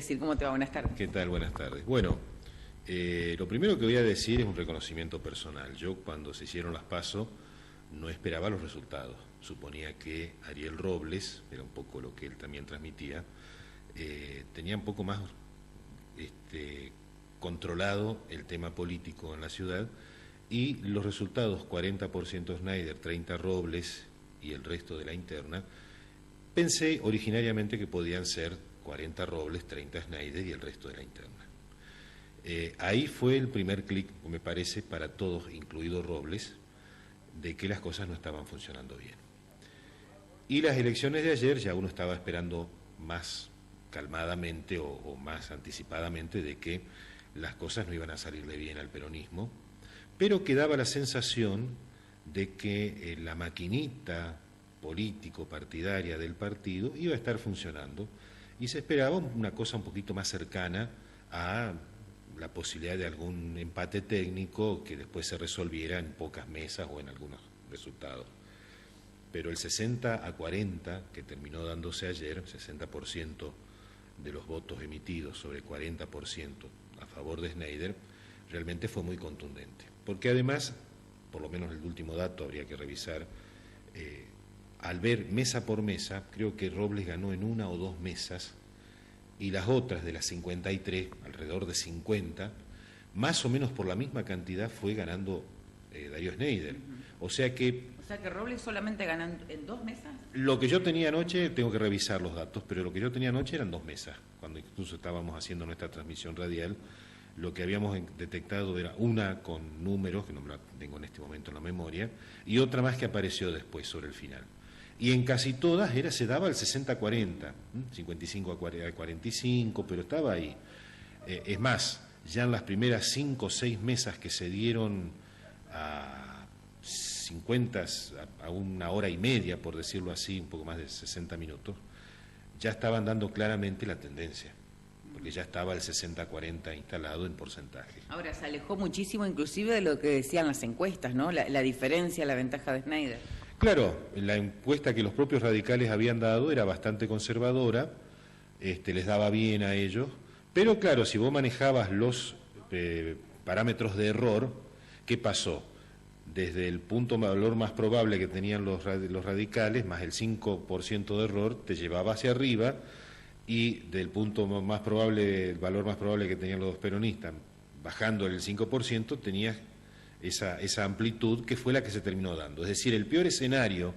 decir? ¿Cómo te va? Buenas tardes. ¿Qué tal? Buenas tardes. Bueno, lo primero que voy a decir es un reconocimiento personal. Yo, cuando se hicieron las PASO, no esperaba los resultados. Suponía que Ariel Robles, era un poco lo que él también transmitía, tenía un poco más controlado el tema político en la ciudad, y los resultados, 40% Schneider, 30% Robles y el resto de la interna, pensé originariamente que podían ser 40 Robles, 30 Schneider y el resto de la interna. Ahí fue el primer clic, me parece, para todos, incluido Robles, de que las cosas no estaban funcionando bien. Y las elecciones de ayer ya uno estaba esperando más calmadamente o más anticipadamente de que las cosas no iban a salirle bien al peronismo, pero quedaba la sensación de que la maquinita político-partidaria del partido iba a estar funcionando, y se esperaba una cosa un poquito más cercana a la posibilidad de algún empate técnico que después se resolviera en pocas mesas o en algunos resultados. Pero el 60-40 que terminó dándose ayer, 60% de los votos emitidos sobre 40% a favor de Schneider, realmente fue muy contundente. Porque además, por lo menos el último dato habría que revisar, al ver mesa por mesa, creo que Robles ganó en una o dos mesas, y las otras de las 53, alrededor de 50, más o menos por la misma cantidad fue ganando Darío Schneider. O sea que Robles solamente ganó en dos mesas. Lo que yo tenía anoche, tengo que revisar los datos, pero lo que yo tenía anoche eran dos mesas. Cuando incluso estábamos haciendo nuestra transmisión radial, lo que habíamos detectado era una con números, que no me la tengo en este momento en la memoria, y otra más que apareció después sobre el final. Y en casi todas se daba el 60-40, 55-45, pero estaba ahí. Es más, ya en las primeras 5 o 6 mesas que se dieron a 50, a una hora y media, por decirlo así, un poco más de 60 minutos, ya estaban dando claramente la tendencia, porque ya estaba el 60-40 instalado en porcentaje. Ahora, se alejó muchísimo inclusive de lo que decían las encuestas, ¿no? La diferencia, la ventaja de Schneider. Claro, la encuesta que los propios radicales habían dado era bastante conservadora, les daba bien a ellos, pero claro, si vos manejabas los parámetros de error, ¿qué pasó? Desde el punto valor más probable que tenían los radicales, más el 5% de error, te llevaba hacia arriba, y del punto más probable, el valor más probable que tenían los peronistas, bajando el 5%, tenías esa amplitud que fue la que se terminó dando. Es decir, el peor escenario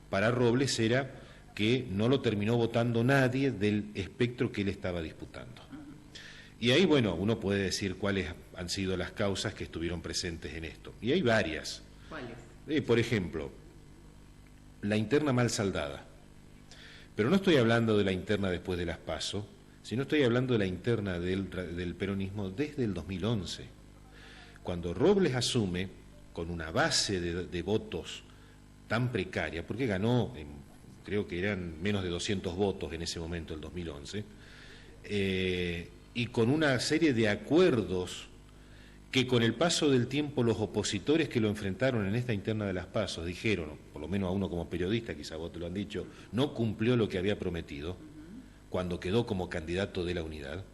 para Robles era que no lo terminó votando nadie del espectro que él estaba disputando. Y ahí, bueno, uno puede decir cuáles han sido las causas que estuvieron presentes en esto. Y hay varias. ¿Cuáles? Por ejemplo, la interna mal saldada. Pero no estoy hablando de la interna después de las PASO, sino estoy hablando de la interna del peronismo desde el 2011. Cuando Robles asume con una base de votos tan precaria, porque ganó, creo que eran menos de 200 votos en ese momento, el 2011, y con una serie de acuerdos que con el paso del tiempo los opositores que lo enfrentaron en esta interna de las PASO dijeron, por lo menos a uno como periodista, quizá vos te lo han dicho, no cumplió lo que había prometido cuando quedó como candidato de la unidad.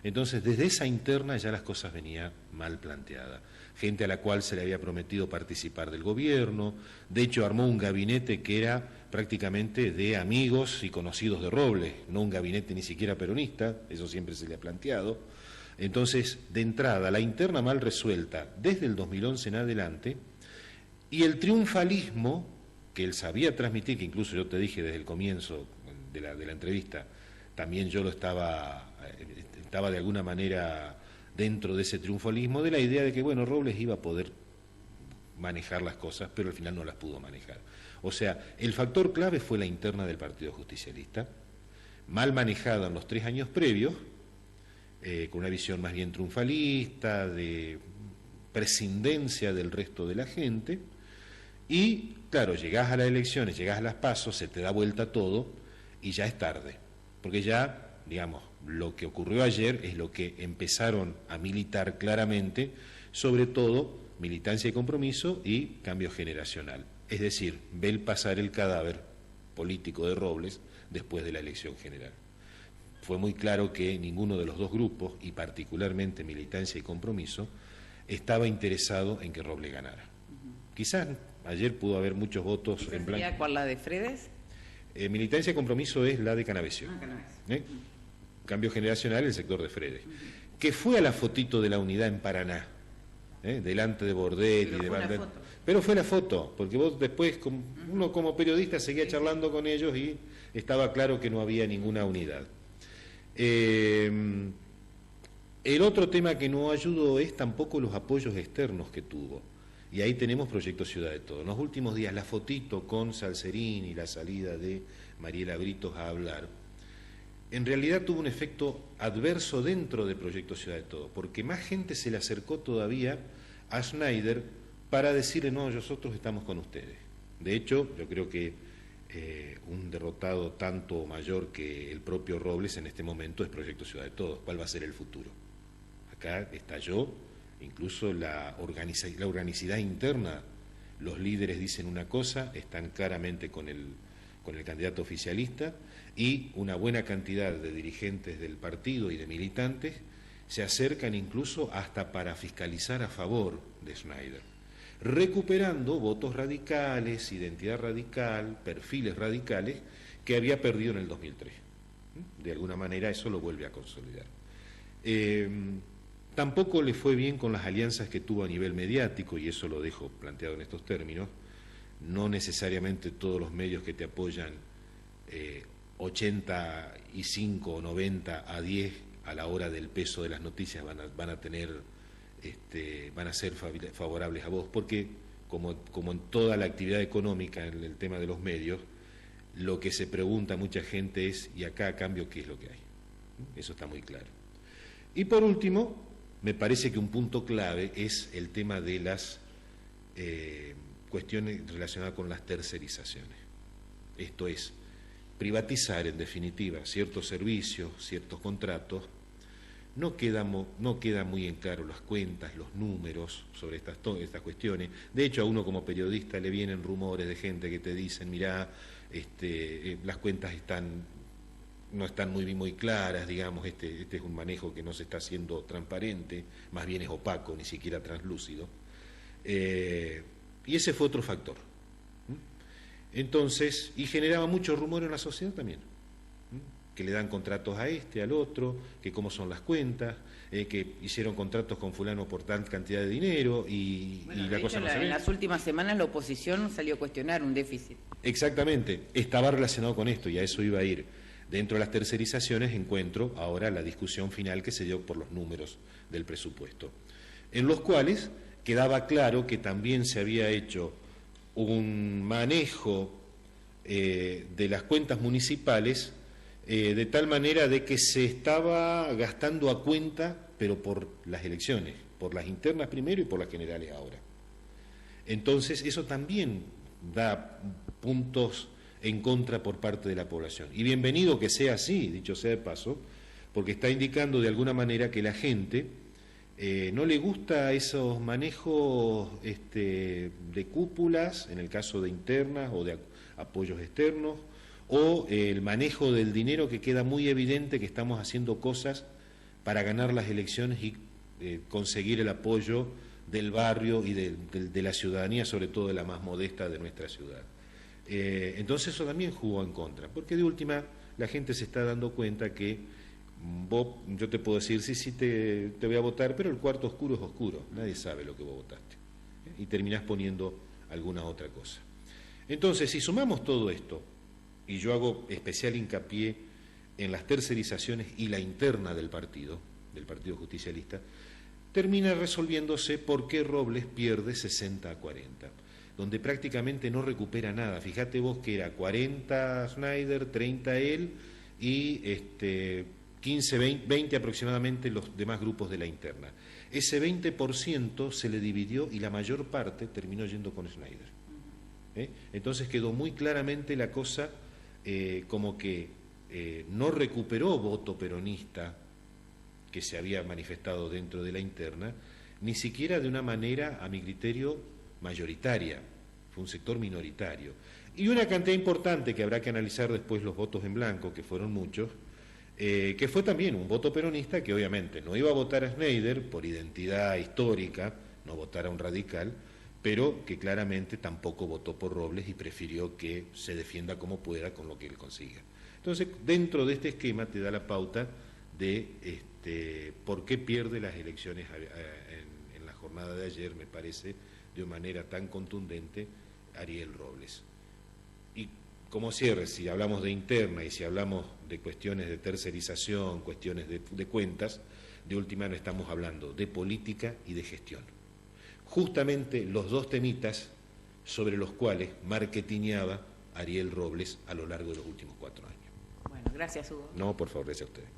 Entonces, desde esa interna ya las cosas venían mal planteadas. Gente a la cual se le había prometido participar del gobierno, de hecho armó un gabinete que era prácticamente de amigos y conocidos de Robles, no un gabinete ni siquiera peronista, eso siempre se le ha planteado. Entonces, de entrada, la interna mal resuelta desde el 2011 en adelante, y el triunfalismo que él sabía transmitir, que incluso yo te dije desde el comienzo de la entrevista, también yo lo estaba de alguna manera dentro de ese triunfalismo, de la idea de que, bueno, Robles iba a poder manejar las cosas, pero al final no las pudo manejar. O sea, el factor clave fue la interna del Partido Justicialista, mal manejada en los 3 años previos, con una visión más bien triunfalista, de prescindencia del resto de la gente, y claro, llegás a las elecciones, llegás a las PASO, se te da vuelta todo, y ya es tarde, porque ya, digamos, lo que ocurrió ayer es lo que empezaron a militar claramente, sobre todo militancia y compromiso y cambio generacional. Es decir, ver pasar el cadáver político de Robles después de la elección general. fue muy claro que ninguno de los dos grupos, y particularmente Militancia y Compromiso, estaba interesado en que Robles ganara. Quizás ayer pudo haber muchos votos en blanco. ¿Sería cuál, la de Fredes? Militancia y Compromiso es la de Canavesio. Canavesio. Cambio Generacional, el sector de Fredes. Que fue a la fotito de la unidad en Paraná, delante de Bordet y de Bandel. Pero fue la foto, porque vos después, uno como periodista seguía charlando con ellos y estaba claro que no había ninguna unidad. El otro tema que no ayudó es tampoco los apoyos externos que tuvo. Y ahí tenemos Proyecto Ciudad de Todo. En los últimos días, la fotito con Salcerín y la salida de Mariela Britos a hablar, en realidad tuvo un efecto adverso dentro de Proyecto Ciudad de Todo, porque más gente se le acercó todavía a Schneider para decirle, no, nosotros estamos con ustedes. De hecho, yo creo que un derrotado tanto o mayor que el propio Robles en este momento es Proyecto Ciudad de Todos. ¿Cuál va a ser el futuro? Acá estalló incluso la organicidad interna. Los líderes dicen una cosa, están claramente con el candidato oficialista, y una buena cantidad de dirigentes del partido y de militantes se acercan incluso hasta para fiscalizar a favor de Schneider, recuperando votos radicales, identidad radical, perfiles radicales que había perdido en el 2003. De alguna manera eso lo vuelve a consolidar. Tampoco le fue bien con las alianzas que tuvo a nivel mediático, y eso lo dejo planteado en estos términos. No necesariamente todos los medios que te apoyan 85 o 90 a 10 a la hora del peso de las noticias van a ser favorables a vos, porque como en toda la actividad económica, en el tema de los medios, lo que se pregunta a mucha gente es, ¿y acá a cambio qué es lo que hay? Eso está muy claro. Y por último, me parece que un punto clave es el tema de las cuestiones relacionadas con las tercerizaciones. Esto es, privatizar en definitiva ciertos servicios, ciertos contratos. No queda muy en claro las cuentas, los números sobre estas cuestiones. De hecho, a uno como periodista le vienen rumores de gente que te dicen, mirá, las cuentas no están muy claras, digamos, este es un manejo que no se está haciendo transparente, más bien es opaco, ni siquiera translúcido. Y ese fue otro factor. Entonces, y generaba mucho rumor en la sociedad también, que le dan contratos a al otro, que cómo son las cuentas, que hicieron contratos con fulano por tal cantidad de dinero y la cosa no se ve. En las últimas semanas la oposición salió a cuestionar un déficit. Exactamente, estaba relacionado con esto y a eso iba a ir. Dentro de las tercerizaciones encuentro ahora la discusión final que se dio por los números del presupuesto, en los cuales quedaba claro que también se había hecho un manejo de las cuentas municipales de tal manera de que se estaba gastando a cuenta, pero por las elecciones, por las internas primero y por las generales ahora. Entonces eso también da puntos en contra por parte de la población. Y bienvenido que sea así, dicho sea de paso, porque está indicando de alguna manera que la gente no le gusta esos manejos de cúpulas, en el caso de internas o de apoyos externos, o el manejo del dinero, que queda muy evidente que estamos haciendo cosas para ganar las elecciones y conseguir el apoyo del barrio y de la ciudadanía, sobre todo de la más modesta de nuestra ciudad. Entonces eso también jugó en contra, porque de última la gente se está dando cuenta que yo te puedo decir, sí, te voy a votar, pero el cuarto oscuro es oscuro, nadie sabe lo que vos votaste, y terminás poniendo alguna otra cosa. Entonces, si sumamos todo esto, y yo hago especial hincapié en las tercerizaciones y la interna del Partido Justicialista, termina resolviéndose por qué Robles pierde 60 a 40, donde prácticamente no recupera nada. Fíjate vos que era 40 Schneider, 30 él y 15, 20 aproximadamente los demás grupos de la interna. Ese 20% se le dividió y la mayor parte terminó yendo con Schneider. Entonces quedó muy claramente la cosa como que no recuperó voto peronista que se había manifestado dentro de la interna, ni siquiera de una manera, a mi criterio, mayoritaria. Fue un sector minoritario. Y una cantidad importante que habrá que analizar después los votos en blanco, que fueron muchos, que fue también un voto peronista que obviamente no iba a votar a Schneider por identidad histórica, no votar a un radical, pero que claramente tampoco votó por Robles y prefirió que se defienda como pueda con lo que él consiga. Entonces, dentro de este esquema te da la pauta de por qué pierde las elecciones en la jornada de ayer, me parece, de manera tan contundente, Ariel Robles. Y como cierre, si hablamos de interna y si hablamos de cuestiones de tercerización, cuestiones de cuentas, de última no estamos hablando de política y de gestión. Justamente los dos temitas sobre los cuales marketineaba Ariel Robles a lo largo de los últimos 4 años. Bueno, gracias, Hugo. No, por favor, gracias a ustedes.